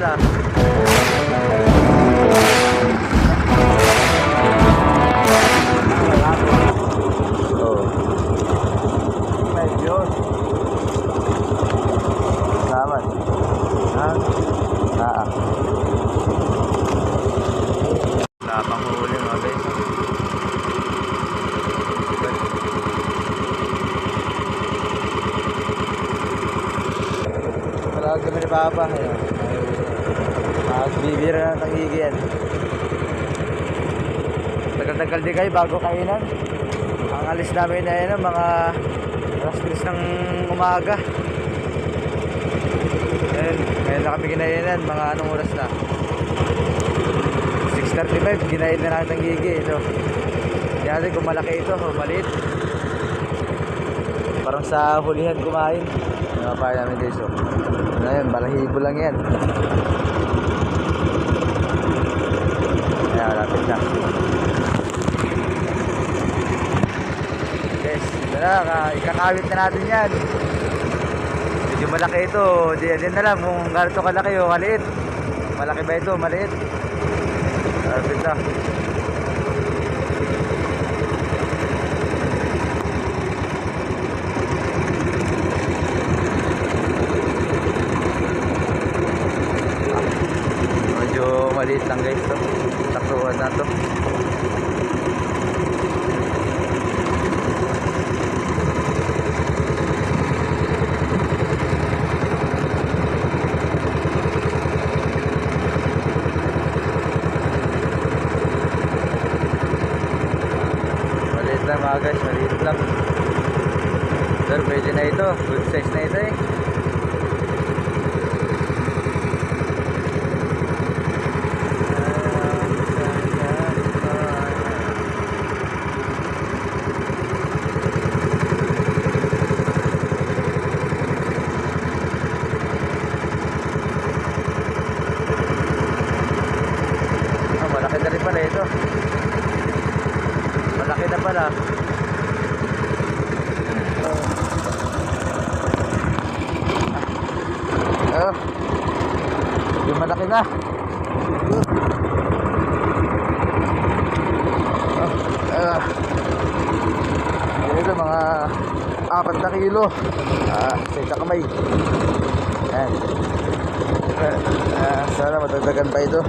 pala. Oh. Medyo. Salamat. Ha? Wala pang huli mga guys. Malawag kami ni Papa. Bibira na tangigi yan. Tagal-tagal din kayo bago kainan. Ang alis namin na yan mga alas 3 ng umaga. Ngayon na kami kinainan. Mga anong oras na? 6:35. Kinain na natin ang gigi. Ito. Hindi natin kung malaki ito o maliit. Parang sa hulihan kumain. Napapaya namin guys. Ngayon, balahibo lang yan. Ayan, lapit na. Guys, ito na. Ikakawit na natin yan. Medyo malaki ito. Diyan na lang kung ganito kalaki o maliit. Malaki ba ito? Maliit. Lapit na. Maliit lang guys to. Taktuan na to. Maliit lang mga guys, maliit lang. Pero pwede na ito. Good size na ito eh. Malaki na rin pala ito. Malaki na pala. Yung malaki na. Ito mga 4 na kilo. Sa isang kamay. Ayan. Sana matagdagan pa ito.